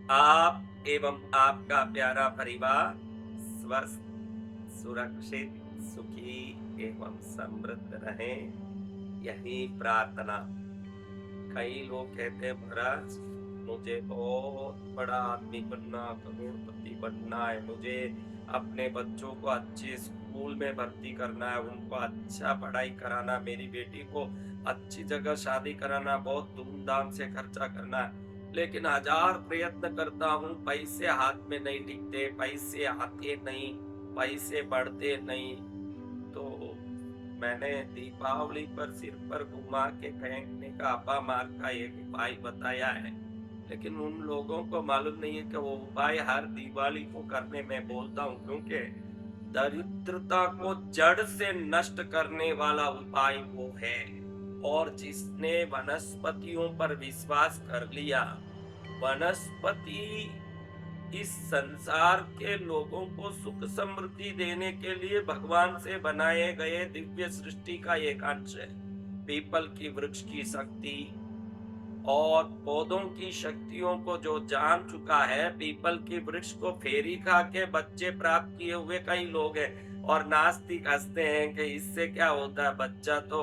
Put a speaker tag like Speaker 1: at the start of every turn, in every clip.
Speaker 1: आप एवं आपका प्यारा परिवार स्वस्थ, सुरक्षित, सुखी एवं समृद्ध रहें, यही प्रार्थना। कई लोग कहते हैं महाराज मुझे बहुत बड़ा आदमी बनना, करोड़पति बनना है, मुझे अपने बच्चों को अच्छे स्कूल में भर्ती करना है, उनको अच्छा पढ़ाई कराना, मेरी बेटी को अच्छी जगह शादी कराना, बहुत धूमधाम से खर्चा करना है। लेकिन हजार प्रयत्न करता हूँ, पैसे हाथ में नहीं टिकते, पैसे आते नहीं, पैसे बढ़ते नहीं। तो मैंने दीपावली पर सिर पर घुमा के फेंकने का अपा मार का एक उपाय बताया है, लेकिन उन लोगों को मालूम नहीं है कि वो उपाय हर दिवाली को करने में बोलता हूँ, क्योंकि दरिद्रता को जड़ से नष्ट करने वाला उपाय वो है। और जिसने वनस्पतियों पर विश्वास कर लिया, वनस्पति इस संसार के लोगों को सुख समृद्धि देने के लिए भगवान से बनाए गए दिव्य सृष्टि का एक अंश है। पीपल की वृक्ष की शक्ति और पौधों की शक्तियों को जो जान चुका है, पीपल की वृक्ष को फेरी खा के बच्चे प्राप्त किए हुए कई लोग हैं, और नास्तिक हंसते हैं कि इससे क्या होता है, बच्चा तो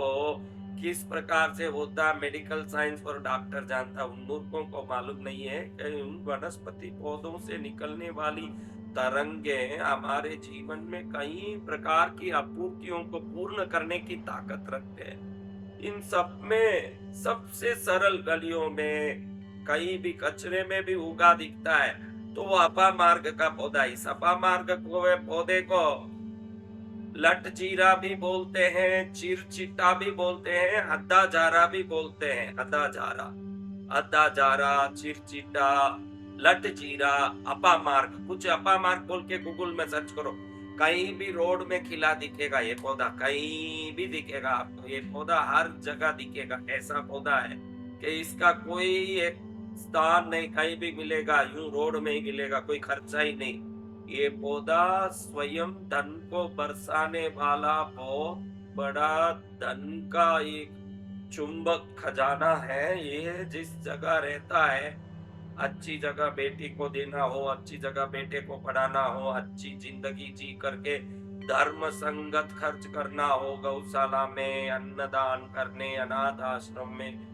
Speaker 1: किस प्रकार से होता है, मेडिकल साइंस और डॉक्टर जानता है। उन मूर्खों को मालूम नहीं है कि उन वनस्पति पौधों से निकलने वाली तरंगें हमारे जीवन में कई प्रकार की आपूर्तियों को पूर्ण करने की ताकत रखते हैं। इन सब में सबसे सरल गलियों में, कहीं भी कचरे में भी उगा दिखता है तो वो अपामार्ग का पौधा। इस अपामार्ग पौधे को लट जीरा भी बोलते हैं, चिरचिटा भी बोलते हैं, अद्दा जारा भी बोलते हैं। अद्दा जारा, चिरचिटा, लट जीरा, अपामार्ग। कुछ अपामार्ग बोल के गूगल में सर्च करो, कहीं भी रोड में खिला दिखेगा ये पौधा, कहीं भी दिखेगा आपको ये पौधा, हर जगह दिखेगा। ऐसा पौधा है कि इसका कोई एक स्थान नहीं, कहीं भी मिलेगा, यूं रोड में ही मिलेगा, कोई खर्चा ही नहीं। ये पौधा स्वयं धन को बरसाने वाला बहुत बड़ा धन का एक चुंबक खजाना है। ये जिस जगह रहता है, अच्छी जगह बेटी को देना हो, अच्छी जगह बेटे को पढ़ाना हो, अच्छी जिंदगी जी करके धर्म संगत खर्च करना हो, गौशाला में अन्नदान करने, अनाथ आश्रम में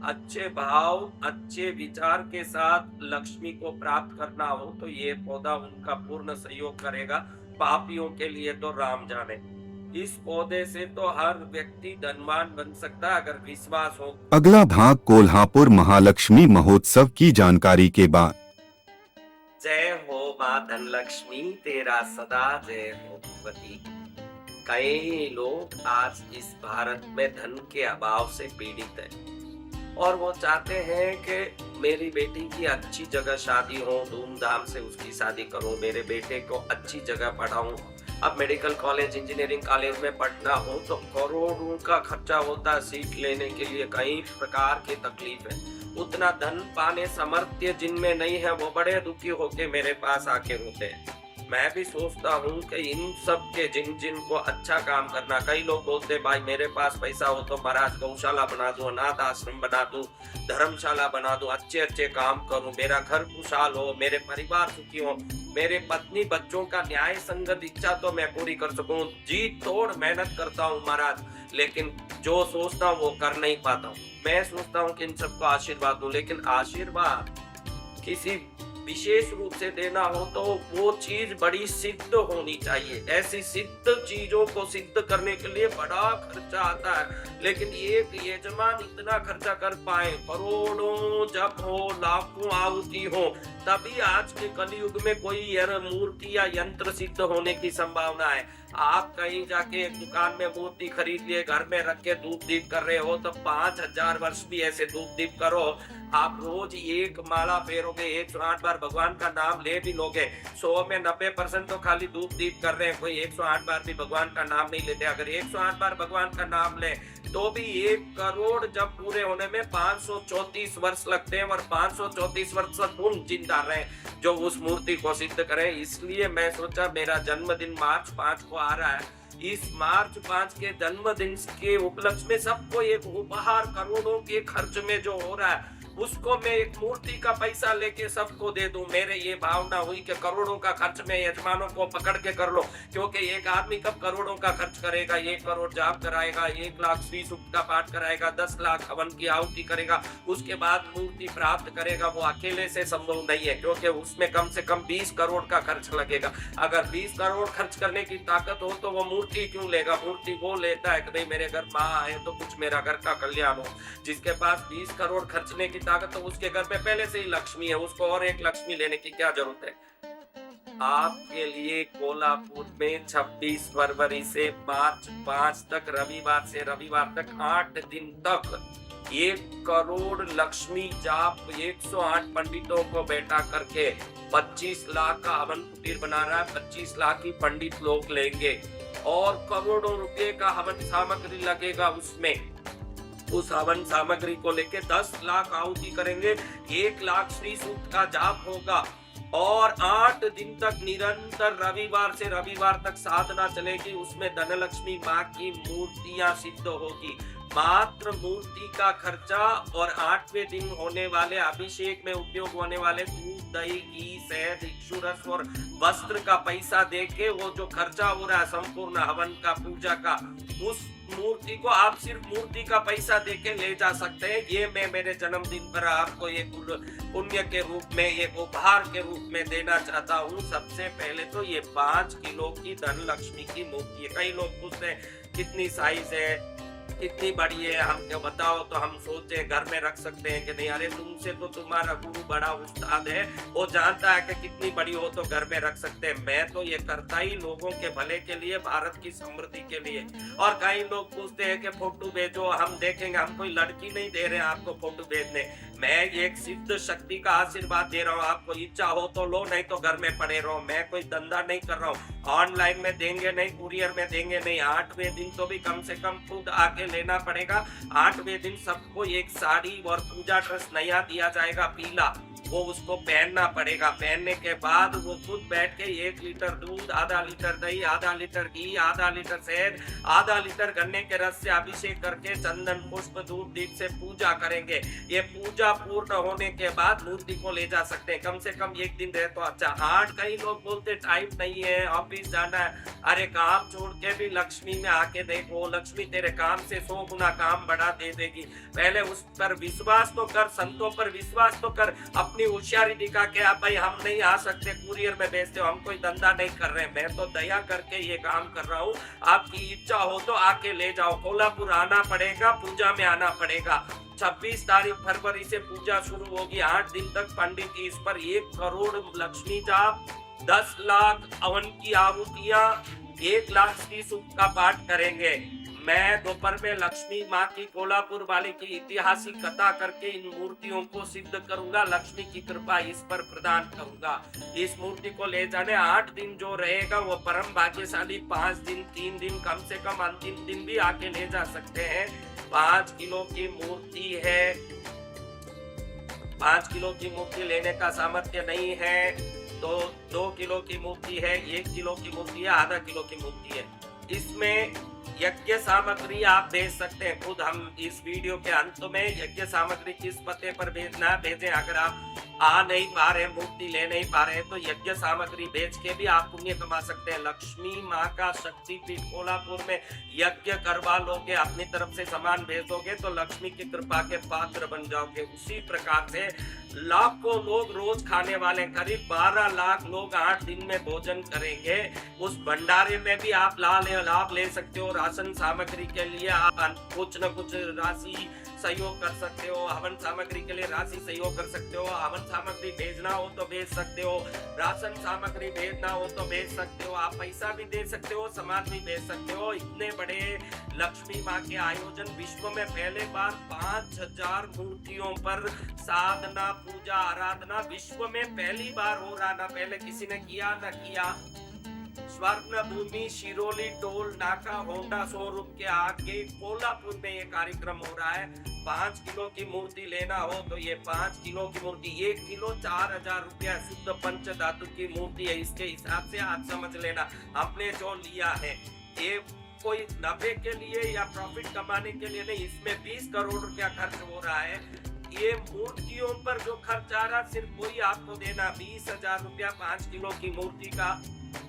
Speaker 1: अच्छे भाव, अच्छे विचार के साथ लक्ष्मी को प्राप्त करना हो, तो ये पौधा उनका पूर्ण सहयोग करेगा। पापियों के लिए तो राम जाने। इस पौधे से तो हर व्यक्ति धनवान बन सकता है अगर विश्वास हो।
Speaker 2: अगला भाग कोल्हापुर महालक्ष्मी महोत्सव की जानकारी के बाद।
Speaker 1: जय हो मां धनलक्ष्मी, तेरा सदा जय हो भगवती। कई लोग आज इस भारत में धन के अभाव से पीड़ित हैं और वो चाहते हैं कि मेरी बेटी की अच्छी जगह शादी हो, धूमधाम से उसकी शादी करूं, मेरे बेटे को अच्छी जगह पढ़ाऊं। अब मेडिकल कॉलेज, इंजीनियरिंग कॉलेज में पढ़ना हो तो करोड़ों का खर्चा होता है, सीट लेने के लिए कई प्रकार की तकलीफ है। उतना धन पाने सामर्थ्य जिनमें नहीं है वो बड़े दुखी होके मेरे पास आके रोते हैं। मैं भी सोचता हूँ कि इन सब के जिन को अच्छा काम करना। कई लोग बोलते भाई मेरे पास पैसा हो तो महाराज गौशाला बना दूं, अनाथ आश्रम बना दूं, धर्मशाला बना दूं, अच्छे अच्छे काम करूं, मेरा घर खुशहाल हो, मेरे परिवार सुखी हो, मेरे पत्नी बच्चों का न्याय संगत इच्छा तो मैं पूरी कर सकूं। जी तोड़ मेहनत करता हूं महाराज, लेकिन जो सोचता हूँ वो कर नहीं पाता हूँ। मैं सोचता हूँ कि इन सबको आशीर्वाद दूं, लेकिन आशीर्वाद किसी विशेष रूप से देना हो तो वो चीज बड़ी सिद्ध होनी चाहिए। ऐसी सिद्ध चीजों को सिद्ध करने के लिए बड़ा खर्चा आता है, लेकिन एक यजमान इतना खर्चा कर पाए, करोड़ों जप हो, लाखों आहुति हो, तभी आज के कलयुग में कोई मूर्ति या यंत्र सिद्ध होने की संभावना है। आप कहीं जाके एक दुकान में मूर्ति खरीद लिए, घर में रख के धूप दीप कर रहे हो तो 5000 वर्ष भी ऐसे धूप दीप करो। आप रोज एक माला फेरोगे, 108 बार भगवान का नाम ले भी लोगे, 100 में 90% तो खाली धूप दीप कर रहे हैं, कोई 108 बार भी भगवान का नाम नहीं लेते। अगर 108 बार भगवान का नाम ले तो भी 1 करोड़ जब पूरे होने में 534 वर्ष लगते हैं, और 534 वर्ष तक तुम जिंदा रहे जो उस मूर्ति को सिद्ध करे। इसलिए मैं सोचा मेरा जन्मदिन मार्च 5 को आ रहा है, इस मार्च 5 के जन्मदिन के उपलक्ष्य में सबको एक उपहार, करोड़ों के खर्च में जो हो रहा है उसको मैं एक मूर्ति का पैसा लेके सबको दे दूं। मेरे ये भावना हुई कि करोड़ों का खर्च मैं यजमानों को पकड़ के कर लो, क्योंकि एक आदमी कब करोड़ों का खर्च करेगा, 1 करोड़ जाप कराएगा, 1 लाख श्री सूक्त का पाठ कराएगा, 10 लाख हवन की आहुति करेगा, उसके बाद मूर्ति प्राप्त करेगा, वो अकेले से संभव नहीं है, क्योंकि उसमें कम से कम 20 करोड़ का खर्च लगेगा। अगर 20 करोड़ खर्च करने की ताकत हो तो वो मूर्ति क्यों लेगा? मूर्ति वो लेता है कि नहीं मेरे घर माँ आए तो कुछ मेरा घर का कल्याण हो। जिसके पास 20 करोड़ खर्चने की ताकत, तो उसके घर में पहले से ही लक्ष्मी है, उसको और एक लक्ष्मी लेने की क्या जरूरत है? आपके लिए कोल्हापुर में 26 फरवरी से मार्च 5 तक, रविवार से रविवार तक 8 दिन तक 1 करोड़ लक्ष्मी जाप 108 पंडितों को बैठा करके 25 लाख का हवन कुटीर बना रहा है। 25 लाख ही पंडित लोग लेंगे और करोड़ों रुपए का हवन सामग्री लगेगा उसमें। उस हवन सामग्री को लेके 10 लाख आहुति करेंगे, 1 लाख श्री सूक्त का जाप होगा और 8 दिन तक निरंतर रविवार से रविवार तक साधना चलेगी। उसमें धनलक्ष्मी माँ की मूर्तियां सिद्ध होगी। मात्र मूर्ति का खर्चा और 8वें दिन होने वाले अभिषेक में उपयोग होने वाले दूध, दही, घी, शहद, इक्षुरस और वस्त्र का पैसा देके वो जो खर्चा हो रहा है संपूर्ण हवन का, पूजा का, उस मूर्ति को आप सिर्फ मूर्ति का पैसा देके ले जा सकते हैं। ये मैं मेरे जन्मदिन पर आपको ये पुण्य के रूप में, ये उपहार के रूप में देना चाहता हूँ। सबसे पहले तो ये 5 किलो की धनलक्ष्मी की मूर्ति है। कई लोग पूछते हैं कितनी साइज है, कितनी बड़ी है, हमको बताओ, तो हम सोचे घर में रख सकते हैं कि नहीं। अरे तुमसे तो तुम्हारा गुरु बड़ा उस्ताद है, वो जानता है कि कितनी बड़ी हो तो घर में रख सकते हैं। मैं तो ये करता ही लोगों के भले के लिए, भारत की समृद्धि के लिए। और कई लोग पूछते हैं कि फोटो भेजो, हम देखेंगे। हम कोई लड़की नहीं दे रहे हैं आपको फोटो भेजने, मैं एक सिद्ध शक्ति का आशीर्वाद दे रहा हूँ। आपको इच्छा हो तो लो, नहीं तो घर में पड़े रहो। मैं कोई धंधा नहीं कर रहा हूँ, ऑनलाइन में देंगे नहीं, कुरियर में देंगे नहीं। 8वें दिन तो भी कम से कम खुद आके लेना पड़ेगा। 8वें दिन सबको एक साड़ी और पूजा ड्रेस नया दिया जाएगा पीला, वो उसको पहनना पड़ेगा। पहनने के बाद वो खुद बैठ के 1 लीटर दूध, आधा लीटर दही, आधा लीटर घी, आधा लीटर शहद, आधा लीटर गन्ने के रस से अभिषेक करके चंदन, पुष्प, धूप, दीप से पूजा करेंगे। ये पूजा पूर्ण होने के बाद मूर्ति को ले जा सकते हैं। कम से कम 1 दिन रहे तो अच्छा। 8 कई लोग बोलते टाइम नहीं है, ऑफिस जाना है। अरे काम छोड़ के भी लक्ष्मी में आके देखो, लक्ष्मी तेरे काम से 100 गुना काम बढ़ा दे देगी। पहले उस पर विश्वास तो कर, संतों पर विश्वास तो कर। अपनी होशियारी दिखा के आप भाई हम नहीं आ सकते, कुरियर में भेजते हो, हम कोई धंधा नहीं कर रहे। मैं तो दया करके ये काम कर रहा हूँ। आपकी इच्छा हो तो आके ले जाओ। कोल्हापुर आना पड़ेगा, पूजा में आना पड़ेगा। 26 तारीख फरवरी से पूजा शुरू होगी। 8 दिन तक पंडित इस पर 1 करोड़ लक्ष्मी जाप, 10 लाख हवन की आहुतियां, 1 लाख श्री सूक्त का पाठ करेंगे। मैं दोपहर में लक्ष्मी माँ की, कोल्हापुर वाले की ऐतिहासिक कथा करके इन मूर्तियों को सिद्ध करूंगा। लक्ष्मी की कृपा इस पर प्रदान करूंगा। इस मूर्ति को ले जाने 8 दिन जो रहेगा वो परम भाग्यशाली 5 दिन, 3 दिन, कम से कम अंतिम दिन भी आके ले जा सकते हैं। 5 किलो की मूर्ति है। 5 किलो की मूर्ति लेने का सामर्थ्य नहीं है तो 2 किलो की मूर्ति है, 1 किलो की मूर्ति है, आधा किलो की मूर्ति है। इसमें यज्ञ सामग्री आप भेज सकते हैं खुद। हम इस वीडियो के अंत में यज्ञ सामग्री किस पते पर भेजना है भेजें। अगर आप आ नहीं पा रहे, मूर्ति ले नहीं पा रहे हैं, तो यज्ञ सामग्री बेच के भी आप पुण्य कमा सकते हैं। लक्ष्मी माँ का शक्तिपीठ कोल्हापुर में यज्ञ करवा लोगे, अपनी तरफ से सामान भेज दोगे तो लक्ष्मी की कृपा के पात्र बन जाओगे। उसी प्रकार से लाखों लोग रोज खाने वाले, करीब 12 लाख लोग 8 दिन में भोजन करेंगे। उस भंडारे में भी आप लाभ ले सकते हो। राशन सामग्री के लिए आप कुछ न कुछ राशि सहयोग कर सकते हो। हवन सामग्री के लिए राशि सहयोग कर सकते हो। हवन सामग्री भेजना हो तो भेज सकते हो, राशन सामग्री भेजना हो तो भेज सकते हो। आप पैसा भी दे सकते हो, सामान भी भेज सकते हो। इतने बड़े लक्ष्मी माँ के आयोजन, विश्व में पहले बार 5000 मूर्तियों पर साधना, पूजा, आराधना विश्व में पहली बार हो रहा। ना पहले किसी ने किया ना किया। स्वर्ण भूमि शिरोली टोल नाका होंडा शोरूम के आगे कोल्हापुर में ये कार्यक्रम हो रहा है। 5 किलो की मूर्ति लेना हो तो ये 5 किलो की मूर्ति, 1 किलो 4000 रुपया शुद्ध पंच धातु की मूर्ति है। इसके हिसाब से आप समझ लेना हमने जो लिया है ये कोई नफे के लिए या प्रॉफिट कमाने के लिए नहीं। इसमें 20 करोड़ रुपया खर्च हो रहा है। ये मूर्तियों पर जो खर्च आ रहा सिर्फ वही आपको देना, 20,000 रुपया 5 किलो की मूर्ति का,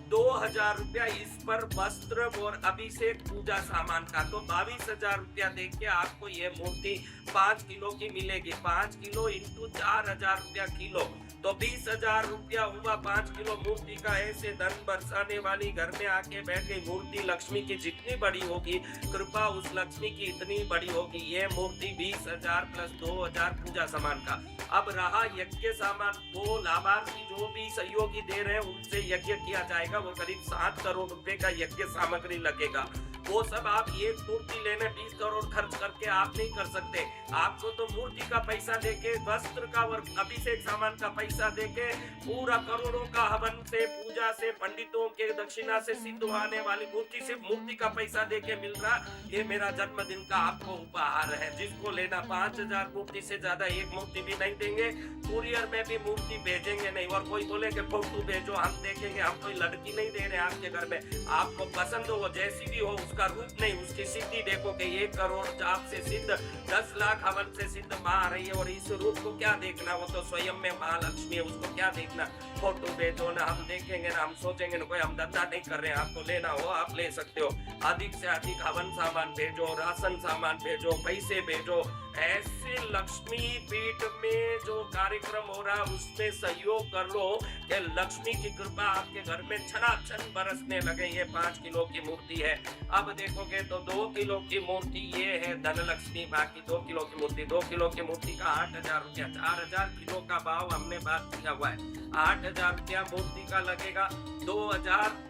Speaker 1: 2,000 रुपया इस पर वस्त्र और अभिषेक पूजा सामान का, तो 22,000 रुपया देके आपको ये मूर्ति 5 किलो की मिलेगी। 5 किलो इंटू 4,000 रुपया किलो, तो 20,000 रुपया हुआ 5 किलो मूर्ति का। ऐसे धन बरसाने वाली घर में आके बैठ गई मूर्ति लक्ष्मी की जितनी बड़ी होगी कृपा उस लक्ष्मी की इतनी बड़ी होगी। ये मूर्ति 20,000 प्लस 2,000 पूजा सामान का। अब रहा यज्ञ सामान, वो लाभार्थी जो भी सहयोगी दे रहे हैं उनसे यज्ञ किया जाएगा, वो करीब 7 करोड़ रुपए का यज्ञ सामग्री लगेगा। वो सब आप एक मूर्ति लेने 20 करोड़ खर्च करके आप नहीं कर सकते। आपको तो मूर्ति का पैसा देके, वस्त्र का और अभिषेक सामान का पैसा देके, पूरा करोड़ों का हवन से, पूजा से, पंडितों के दक्षिणा से सिद्ध होने वाली मूर्ति से मूर्ति का पैसा देके मिल रहा। ये मेरा जन्मदिन का आपको उपहार है। जिसको लेना 5,000 मूर्ति से ज्यादा एक मूर्ति भी नहीं देंगे, कुरियर में भी मूर्ति भेजेंगे नहीं। और कोई बोले कि फोटो भेजो हम देखेंगे, हम कोई लड़की नहीं दे रहे आपके घर में। आपको पसंद हो वो जैसी भी हो, उसका रूप नहीं उसकी सिद्धि देखो कि 1 करोड़ जाप से सिद्ध, 10 लाख हवन से सिद्ध माँ आ रही है। और इस रूप को क्या देखना, वो तो स्वयं में महालक्ष्मी है, उसको क्या देखना। फोटो भेजो ना, हम देखेंगे ना, हम सोचेंगे ना, कोई हम धंधा नहीं कर रहे हैं। आपको लेना हो आप ले सकते हो। अधिक से अधिक हवन सामान भेजो, राशन सामान भेजो, पैसे भेजो। ऐसे लक्ष्मी पीठ में जो कार्यक्रम हो रहा है उसमें सहयोग कर लो कि लक्ष्मी की कृपा आपके घर में छनाछन बरसने लगे। ये 5 किलो की मूर्ति है। अब देखोगे तो 2 किलो की मूर्ति ये है धनलक्ष्मी। बाकी 2 किलो की मूर्ति, 2 किलो की मूर्ति का 8,000 रुपया, 4,000 किलो का भाव हमने बात किया हुआ है। 8,000 रुपया मूर्ति का लगेगा। 2,000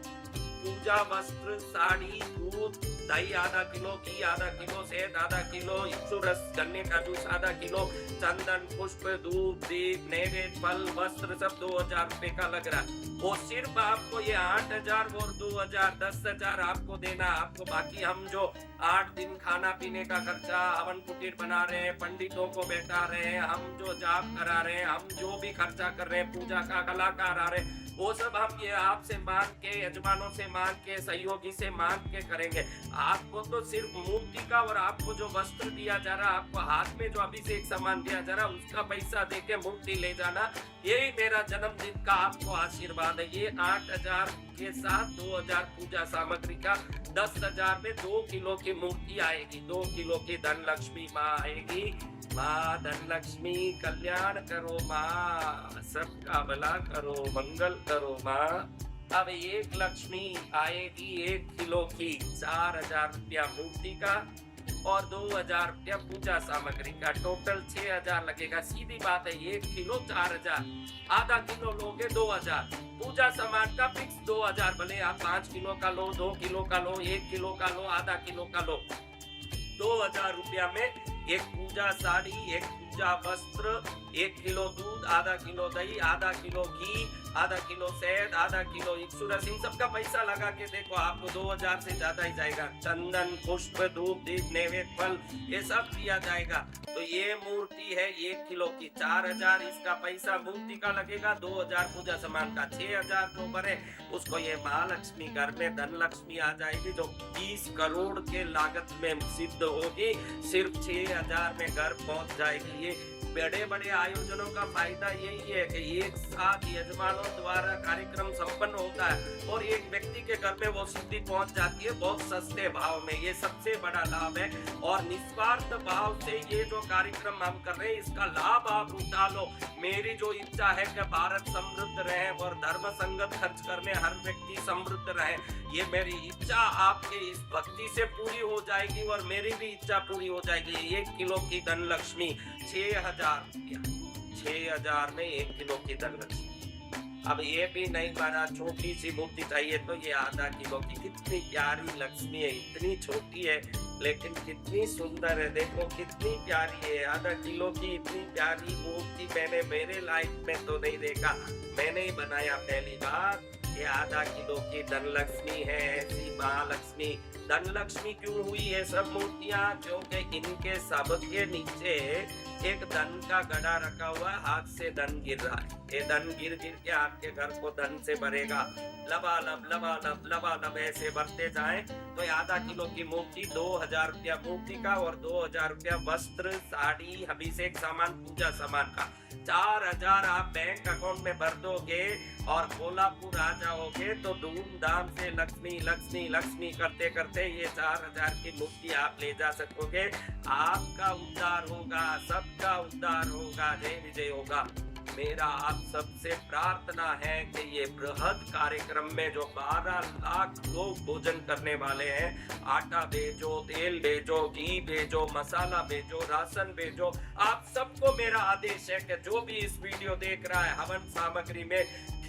Speaker 1: पूजा वस्त्र, साड़ी, दूध, दही आधा किलो, घी आधा किलो, शहद आधा किलो, इक्षु रस, गन्ने का जूस आधा किलो, चंदन, पुष्प, धूप, दीप, नैवेद्य, फल, वस्त्र सब 2,000 रुपए का लग रहा है। वो सिर्फ आपको ये 8,000 और 2,000 10,000 आपको देना। आपको बाकी हम जो 8 दिन खाना पीने का खर्चा, हवन कुटीर बना रहे हैं, पंडितों को बैठा रहे हैं, हम जो जाप करा रहे हैं, हम जो भी खर्चा कर रहे हैं, पूजा का कलाकार आ रहे हैं, वो सब हम ये आपसे मांग के, यजमानों से मांग के, सहयोगी से मांग के करेंगे। आपको तो सिर्फ मूर्ति का और आपको जो वस्त्र दिया जा रहा, आपको हाथ में जो अभिषेक सामान दिया जा रहा, उसका पैसा देके मूर्ति ले जाना। यही मेरा जन्मदिन का आपको आशीर्वाद है। ये 8,000 के साथ 2,000 पूजा सामग्री का, 10,000 में 2 किलो की मूर्ति आएगी। 2 किलो की धनलक्ष्मी माँ आएगी। माँ धनलक्ष्मी कल्याण करो, माँ सबका भला करो, मंगल करो माँ। अब एक लक्ष्मी आएगी 1 किलो की, 4,000 रुपया मूर्ति का और 2,000 रुपया पूजा सामग्री का, टोटल 6,000 लगेगा। सीधी बात है, 1 किलो 4,000, आधा किलो लोगे 2,000, पूजा सामान का फिक्स 2,000। भले आप 5 किलो का लो, 2 किलो का लो, 1 किलो का लो, आधा किलो का लो, 2,000 रुपया में एक पूजा साड़ी, एक पूजा वस्त्र, 1 किलो दूध, आधा किलो दही, आधा किलो घी, आधा किलो शहद, आधा किलो इक्षु रस, इन सब का पैसा लगा के देखो आपको 2,000 से ज्यादा ही जाएगा। चंदन, पुष्प, धूप, दीप, नैवेद्य, फल, ये सब दिया जाएगा। तो ये मूर्ति है 1 किलो की, 4,000 इसका पैसा मूर्ति का लगेगा, 2,000 पूजा सामान का, 6,000 जो बने उसको ये महालक्ष्मी घर में धनलक्ष्मी आ जाएगी, जो 20 करोड़ के लागत में सिद्ध होगी, सिर्फ 6,000 में घर पहुंच जाएगी। ये बड़े बड़े आयोजनों का फायदा यही है कि एक साथ यजमानों द्वारा कार्यक्रम संपन्न होता है और एक व्यक्ति के घर में वो सिद्धि पहुंच जाती है बहुत सस्ते भाव में। ये सबसे बड़ा लाभ है और निस्वार्थ भाव से ये जो कार्यक्रम हम कर रहे हैं इसका लाभ आप उठा लो। मेरी जो इच्छा है कि भारत समृद्ध रहे और धर्म संगत खर्च करने हर व्यक्ति समृद्ध रहे, ये मेरी इच्छा आपके इस भक्ति से पूरी हो जाएगी और मेरी भी इच्छा पूरी हो जाएगी। 1 किलो की धनलक्ष्मी 6,000 रुपया, 6,000 में 1 किलो की धनलक्ष्मी। अब ये भी नहीं माना, छोटी सी मूर्ति चाहिए तो ये आधा किलो की, कितनी प्यारी लक्ष्मी है, इतनी छोटी है लेकिन कितनी सुंदर है। देखो कितनी प्यारी है, आधा किलो की इतनी प्यारी मूर्ति मैंने मेरे लाइफ में तो नहीं देखा, मैंने ही बनाया पहली बार। ये आधा किलो की धनलक्ष्मी है, ऐसी महालक्ष्मी धन लक्ष्मी क्यों हुई ये सब मूर्तियां? क्योंकि इनके सबके नीचे एक धन का घड़ा रखा हुआ है, हाथ से धन गिर रहा है। ये धन गिर गिर के आपके घर को धन से भरेगा, लबालब लबालब लबालब ऐसे बढ़ते जाए। तो आधा किलो की मूर्ति 2000 रुपया मूर्ति का और 2000 रुपया वस्त्र, साड़ी, अभिषेक सामान, पूजा सामान का। 4000 आप बैंक अकाउंट में भर दोगे और कोल्हापुर आ जाओगे तो धूमधाम से लक्ष्मी लक्ष्मी लक्ष्मी करते करते ये 4000 की मूर्ति आप ले जा सकोगे। आपका उद्धार होगा, सबका उद्धार होगा, जय विजय होगा। मेरा आप सबसे प्रार्थना है कि ये बृहद कार्यक्रम में जो 12 लाख लोग भोजन करने वाले हैं, आटा भेजो, तेल भेजो, घी भेजो, मसाला भेजो, राशन भेजो, आप सबको मेरा आदेश है कि जो भी इस वीडियो देख रहा है हवन सामग्री में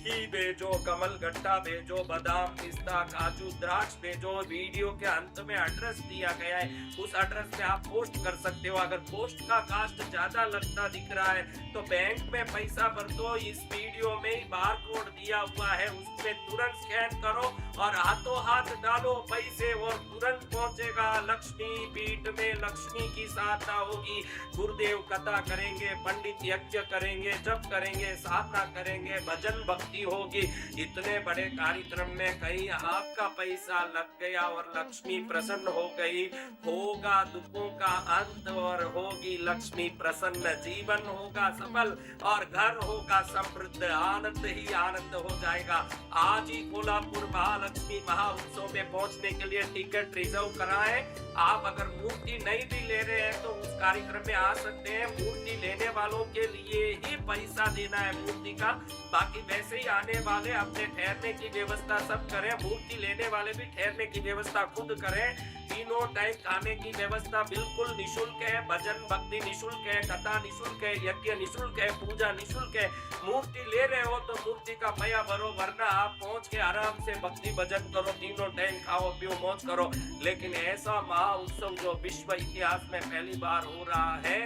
Speaker 1: घी भेजो, कमल गट्टा भेजो, बादाम, पिस्ता, काजू, द्राक्ष भेजो। वीडियो के अंत में एड्रेस दिया गया है, उस एड्रेस पे आप पोस्ट कर सकते हो। अगर पोस्ट का कास्ट ज्यादा लगता दिख रहा है तो बैंक में पैसा भर दो। इस वीडियो में ही बार कोड दिया हुआ है, उसमें तुरंत स्कैन करो और हाथों हाथ डालो पैसे और तुरंत पहुंचेगा। लक्ष्मी पीठ में लक्ष्मी की साधना होगी, गुरुदेव कथा करेंगे, पंडित यज्ञ करेंगे, जप करेंगे, साधना करेंगे, भजन भक्ति होगी। इतने बड़े कार्यक्रम में कहीं आपका पैसा लग गया और लक्ष्मी प्रसन्न हो गई, होगा दुखों का अंत और होगी लक्ष्मी प्रसन्न। जीवन होगा सफल और घर होगा समृद्ध, आनंद ही आनंद हो जाएगा। आज ही कोल्हापुर महालक्ष्मी महाउत्सव में पहुंचने के लिए टिकट रिजर्व कराएं। आप अगर मूर्ति नहीं भी ले रहे हैं तो उस कार्यक्रम में आ सकते हैं। मूर्ति लेने वालों के लिए ही पैसा देना है मूर्ति का, बाकी वैसे ही आने वाले अपने ठहरने की व्यवस्था सब करें। मूर्ति लेने वाले भी ठहरने की व्यवस्था खुद करें। तीनों टाइम खाने की व्यवस्था बिल्कुल निशुल्क है, भजन भक्ति निशुल्क है, कथा निशुल्क है, यज्ञ निशुल्क है, पूजा निशुल्क है। मूर्ति ले रहे हो तो मूर्ति का पैसा भरो, वरना आप पहुंच के आराम से भक्ति भजन करो, तीनों टाइम खाओ पियो मौज करो। लेकिन ऐसा महाउत्सव जो विश्व इतिहास में पहली बार हो रहा है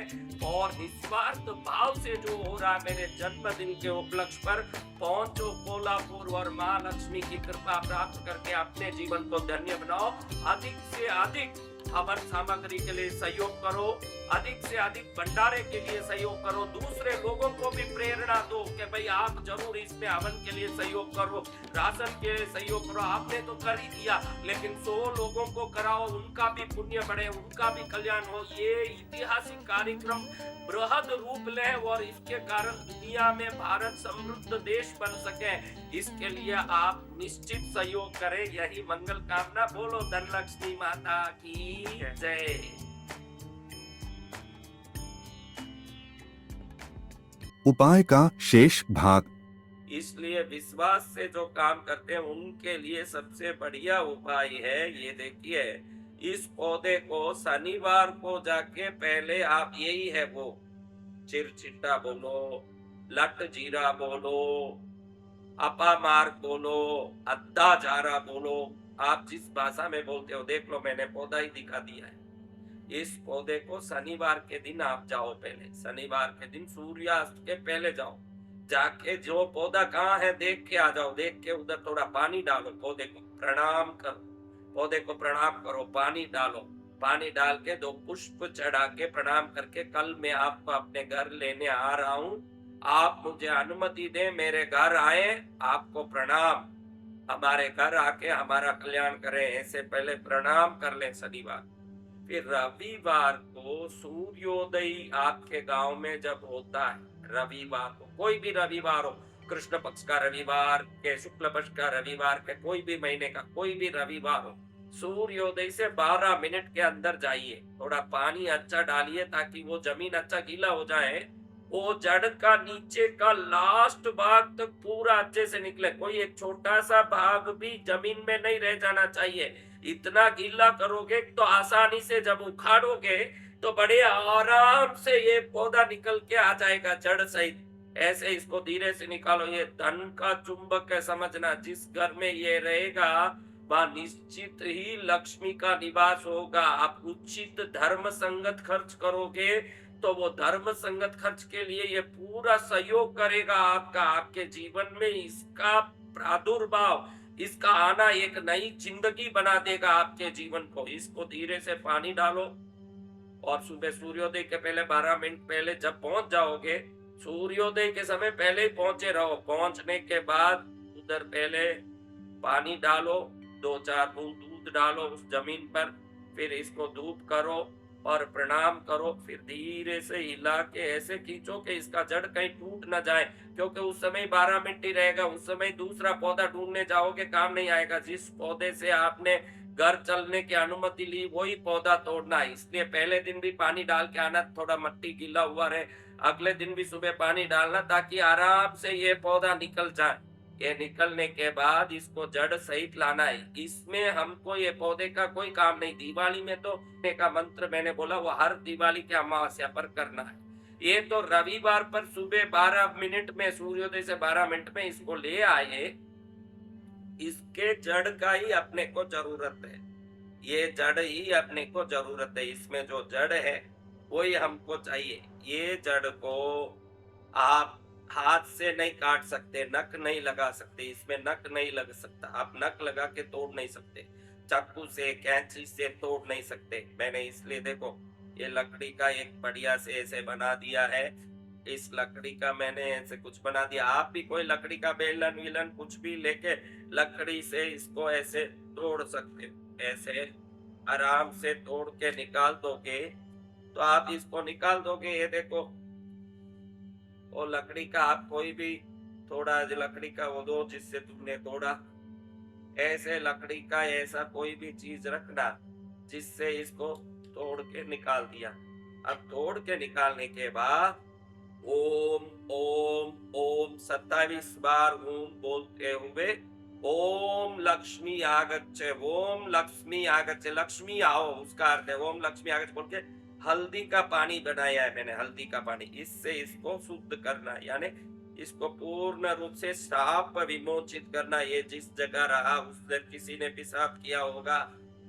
Speaker 1: और निस्वार्थ भाव से जो हो रहा है, मेरे जन्मदिन के उपलक्ष्य पर पहुंचो कोल्हापुर और माँ लक्ष्मी की कृपा प्राप्त करके अपने जीवन को धन्य बनाओ। अधिक से अधिक हवन सामग्री के लिए सहयोग करो, अधिक से अधिक भंडारे के लिए सहयोग करो। दूसरे लोगों को भी प्रेरणा दो कि भाई आप जरूर इसमें हवन के लिए सहयोग करो, राशन के लिए सहयोग करो। आपने तो कर ही दिया, लेकिन 100 लोगों को कराओ, उनका भी पुण्य बढ़े, उनका भी कल्याण हो। ये ऐतिहासिक कार्यक्रम बृहद रूप ले और इसके कारण दुनिया में भारत समृद्ध देश बन सके, इसके लिए आप निश्चित सहयोग करें। यही मंगल कामना। बोलो धन लक्ष्मी माता की जय।
Speaker 2: उपाय का शेष भाग।
Speaker 1: इसलिए विश्वास से जो काम करते हैं उनके लिए सबसे बढ़िया उपाय है, ये देखिए, इस पौधे को शनिवार को जाके पहले आप यही है वो चिरचिट्टा बोलो, लट जीरा बोलो, अपामार्ग बोलो, अद्दा जारा बोलो, आप जिस भाषा में बोलते हो। देख लो मैंने पौधा ही दिखा दिया है। इस पौधे को शनिवार के दिन आप जाओ, पहले शनिवार के दिन सूर्यास्त के पहले जाओ, जाके जो पौधा कहाँ है देख के आ जाओ। देख के उधर थोड़ा पानी डालो, पौधे को प्रणाम करो, पौधे को प्रणाम करो, पानी डालो, पानी डाल के 2 पुष्प चढ़ा के प्रणाम करके, कल मैं आपको अपने घर लेने आ रहा हूँ, आप मुझे अनुमति दें मेरे घर आए, आपको प्रणाम, हमारे घर आके हमारा कल्याण करें। ऐसे पहले प्रणाम कर लें शनिवार। फिर रविवार को सूर्योदय आपके गांव में जब होता है, रविवार को, कोई भी रविवार हो, कृष्ण पक्ष का रविवार के, शुक्ल पक्ष का रविवार के, कोई भी महीने का कोई भी रविवार हो, सूर्योदय से 12 मिनट के अंदर जाइए। थोड़ा पानी अच्छा डालिए ताकि वो जमीन अच्छा गीला हो जाए, वो जड़ का नीचे का लास्ट भाग तक पूरा अच्छे से निकले, कोई एक छोटा सा भाग भी जमीन में नहीं रह जाना चाहिए। इतना गीला करोगे तो आसानी से जब उखाड़ोगे तो बड़े आराम से ये पौधा निकल के आ जाएगा जड़ सहित। ऐसे इसको धीरे से निकालो। ये धन का चुंबक है, समझना। जिस घर में ये रहेगा वहां निश्चित ही लक्ष्मी का निवास होगा। आप उचित धर्म संगत खर्च करोगे तो वो धर्म संगत खर्च के लिए ये पूरा सहयोग करेगा आपका, आपके जीवन में इसका प्रादुर्भाव, इसका आना एक नई जिंदगी बना देगा आपके जीवन को। इसको धीरे से पानी डालो और सुबह सूर्योदय के पहले 12 मिनट पहले जब पहुंच जाओगे, सूर्योदय के समय पहले ही पहुंचे रहो। पहुंचने के बाद उधर पहले पानी डालो, 2-4 बूंद दूध डालो उस जमीन पर, फिर इसको धूप करो और प्रणाम करो। फिर धीरे से हिला के ऐसे खींचो कि इसका जड़ कहीं टूट ना जाए, क्योंकि उस समय 12 मिनट ही रहेगा। उस समय दूसरा पौधा ढूंढने जाओगे, काम नहीं आएगा। जिस पौधे से आपने घर चलने की अनुमति ली वही पौधा तोड़ना है। इसलिए पहले दिन भी पानी डाल के आना, थोड़ा मिट्टी गीला हुआ रहे। अगले दिन भी सुबह पानी डालना, ताकि आराम से ये पौधा निकल जाए। ये निकलने के बाद इसको जड़ सहित लाना है। इसमें हमको ये पौधे का कोई काम नहीं। दिवाली में तो का मंत्र मैंने बोला वो हर दिवाली के अमावस्या पर करना है। ये तो रविवार पर सुबह 12 मिनट में, सूर्योदय से 12 मिनट में इसको ले आए। इसके जड़ का ही अपने को जरूरत है। ये जड़ ही अपने को जरूरत है। इसमें जो जड़ है वही हमको चाहिए। ये जड़ को आप हाथ से नहीं काट सकते, नक नहीं लगा सकते, इसमें नक नहीं लग सकता। आप नक लगा के तोड़ नहीं सकते, चाकू से कैंची से तोड़ नहीं सकते। मैंने इसलिए देखो ये लकड़ी का एक बढ़िया से ऐसे बना दिया है। इस लकड़ी का मैंने ऐसे कुछ बना दिया। आप भी कोई लकड़ी का बेलन विलन कुछ भी लेके लकड़ी से इसको ऐसे तोड़ सकते हो। ऐसे आराम से तोड़ के निकाल दोगे तो आप इसको निकाल दोगे। ये देखो वो लकड़ी का आप कोई भी थोड़ा लकड़ी का वो दो जिससे तुमने तोड़ा, ऐसे लकड़ी का ऐसा कोई भी चीज रखना जिससे इसको तोड़ के निकाल दिया। अब तोड़ के निकालने के बाद ओम ओम ओम 27 बार ओम बोलते हुए ओम लक्ष्मी आगच्छ, ओम लक्ष्मी आगच्छ, लक्ष्मी आओ उसका अर्थ है ओम लक्ष्मी आगच्छ बोल के हल्दी का पानी बनाया है मैंने। हल्दी का पानी, इससे इसको शुद्ध करना, यानी इसको पूर्ण रूप से श्राप विमोचित करना। ये जिस जगह रहा उसने किसी ने पेशाब किया होगा,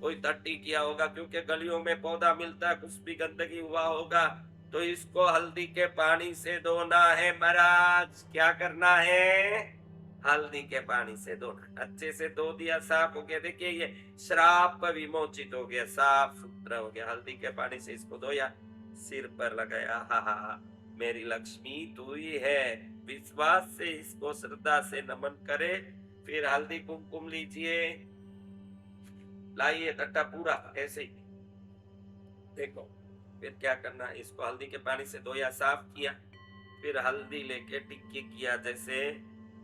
Speaker 1: कोई टट्टी किया होगा, क्योंकि गलियों में पौधा मिलता है, कुछ भी गंदगी हुआ होगा तो इसको हल्दी के पानी से धोना है महाराज। क्या करना है? हल्दी के पानी से धोना। अच्छे से धो दिया, साफ हो गया। देखिए ये श्राप विमोचित हो गया, साफ सुथरा हो गया। हल्दी के पानी से इसको धोया, सिर पर लगाया। हा हा हा, मेरी लक्ष्मी तू ही है। विश्वास से इसको श्रद्धा से नमन करे। फिर हल्दी कुमकुम लीजिए, लाइए कट्टा पूरा ऐसे ही। देखो फिर क्या करना है, इसको हल्दी के पानी से धोया, साफ किया, फिर हल्दी लेके टिक्की किया, जैसे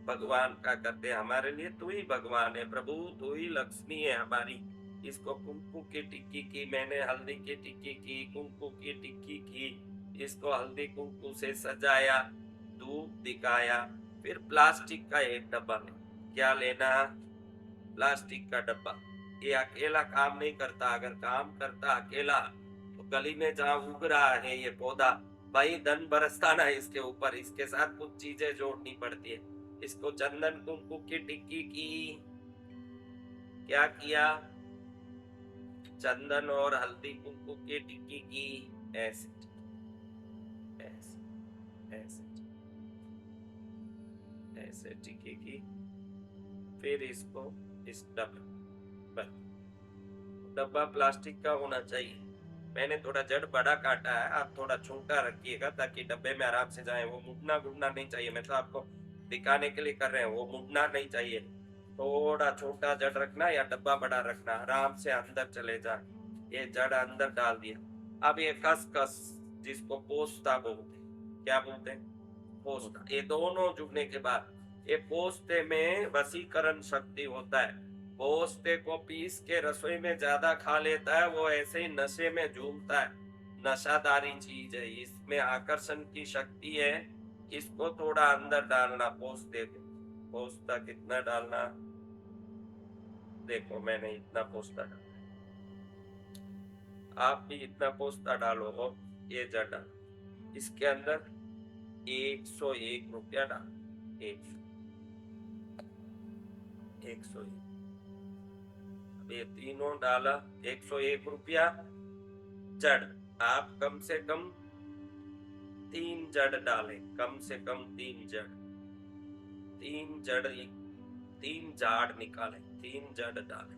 Speaker 1: भगवान का करते हैं। हमारे लिए तू ही भगवान है प्रभु, तू ही लक्ष्मी है हमारी। इसको कुमकुम की टिक्की की मैंने, हल्दी की टिक्की की, कुमकुम की टिक्की की। इसको हल्दी कुमकुम से सजाया, धूप दिखाया। फिर प्लास्टिक का एक डब्बा में क्या लेना, प्लास्टिक का डब्बा। ये अकेला काम नहीं करता। अगर काम करता अकेला तो गली में जहाँ उग रहा है ये पौधा, भाई धन बरसता ना इसके ऊपर। इसके साथ कुछ चीजें जोड़नी पड़ती है। इसको चंदन कुमकुम की टिक्की की, क्या किया, चंदन और हल्दी कुमकुम की टिक्की की, ऐसे ऐसे ऐसे ऐसे टिक्की की। फिर इसको इस डब्बा प्लास्टिक का होना चाहिए। मैंने थोड़ा जड़ बड़ा काटा है, आप थोड़ा छोटा रखिएगा ताकि डब्बे में आराम से जाए। वो मुड़ना गुड़ना नहीं चाहिए। मैं तो आपको दिखाने के लिए कर रहे हैं, वो मुड़ना नहीं चाहिए। थोड़ा छोटा जड़ रखना या डब्बा बड़ा रखना, आराम से अंदर चले जाए। ये जड़ अंदर डाल दिया। अब ये खसखस जिसको पोस्ता बोलते, क्या बोलते हैं, पोस्ता। ये दोनों जुड़ने के बाद ये पोस्ते में वशीकरण शक्ति होता है। पोस्ते को पीस के रसोई में ज्यादा खा लेता है, वो ऐसे ही नशे में झूमता है। नशादारी चीज है, इसमें आकर्षण की शक्ति है। इसको थोड़ा अंदर डालना पोस्ते को। पोस्ता कितना डालना, देखो मैंने इतना पोस्ता डाला, आप भी इतना पोस्ता डालो। और ये जड़ डाल, इसके अंदर 101 रुपया डाल, 101। ये तीनों डाला, 101 रुपया जड़। आप कम से कम 3 जड़ डालें, कम से कम 3 जड़। 3 जड़ 3 जाड़ निकाले, 3 जड़ डाले,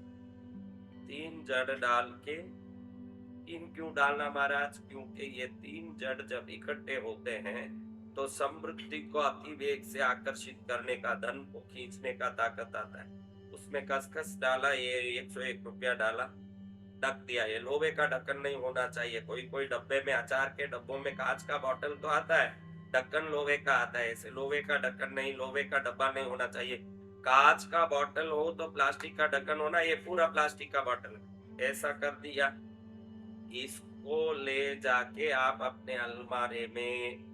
Speaker 1: 3 जड़ डाल के, 3 क्यों डालना महाराज? क्योंकि ये 3 जड़ जब इकट्ठे होते हैं तो समृद्धि को अति वेग से आकर्षित करने का, धन को खींचने का ताकत आता है। उसमें खसखस डाला, ये 101 रुपया डाला, ढक दिया। ये लोहे का ढक्कन नहीं होना चाहिए। कोई कोई डब्बे में, अचार के डब्बों में कांच का बॉटल तो आता है, ढक्कन लोहे का आता है। ऐसे लोहे का ढक्कन नहीं, लोहे का डब्बा नहीं होना चाहिए। कांच का बॉटल हो तो प्लास्टिक का ढक्कन होना, ये पूरा प्लास्टिक का बॉटल है। ऐसा कर दिया। इसको ले जाके आप अपने अलमारे में,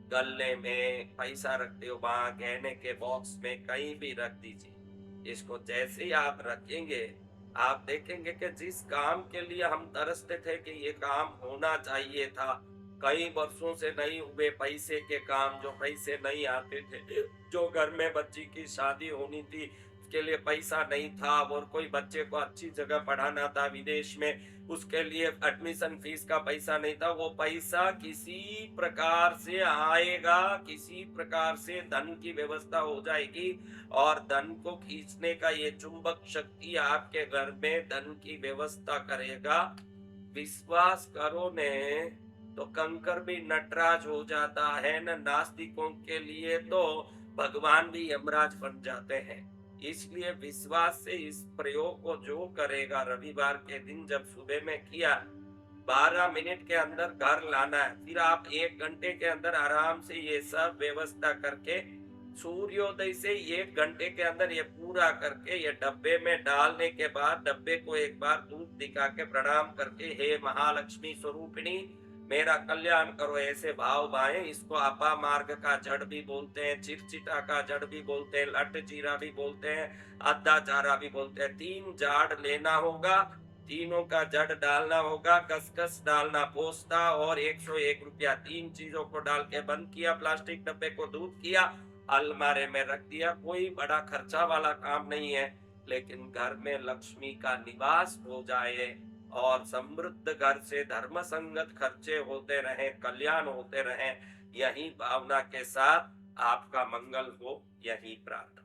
Speaker 1: गले में, पैसा रखते हो वहां गहने के बॉक्स में, कहीं भी रख दीजिए। इसको जैसे ही आप रखेंगे, आप देखेंगे कि जिस काम के लिए हम तरसते थे कि ये काम होना चाहिए था, कई वर्षों से नहीं हुए पैसे के काम, जो पैसे नहीं आते थे, जो घर में बच्ची की शादी होनी थी उसके लिए पैसा नहीं था, और कोई बच्चे को अच्छी जगह पढ़ाना था विदेश में, उसके लिए एडमिशन फीस का पैसा नहीं था, वो पैसा किसी प्रकार से आएगा, किसी प्रकार से धन की व्यवस्था हो जाएगी, और धन को खींचने का ये चुंबक शक्ति आपके घर में धन की व्यवस्था करेगा। विश्वास करो ने, तो कंकर भी नटराज हो जाता है न, नास्तिकों के लिए तो भगवान भी यमराज बन जाते हैं। इसलिए विश्वास से इस प्रयोग को जो करेगा, रविवार के दिन जब सुबह में किया, 12 मिनट के अंदर घर लाना है, फिर आप 1 घंटे के अंदर आराम से ये सब व्यवस्था करके, सूर्योदय से 1 घंटे के अंदर ये पूरा करके, ये डब्बे में डालने के बाद डब्बे को एक बार धूप दिखा के प्रणाम करके, हे महालक्ष्मी स्वरूपिणी मेरा कल्याण करो, ऐसे भाव भाए। इसको अपा मार्ग का जड़ भी बोलते हैं, चिरचिटा का जड़ भी बोलते हैं, लट जीरा भी बोलते हैं, अद्धा चारा भी बोलते हैं। 3 जाड़ लेना होगा, तीनों का जड़ डालना होगा, खसखस डालना, पोस्ता और 101 रुपया, 3 चीजों को डाल के बंद किया, प्लास्टिक डब्बे को दूध किया, अलमारे में रख दिया। कोई बड़ा खर्चा वाला काम नहीं है, लेकिन घर में लक्ष्मी का निवास हो जाए और समृद्ध घर से धर्म संगत खर्चे होते रहे, कल्याण होते रहे, यही भावना के साथ आपका मंगल हो, यही प्रार्थना।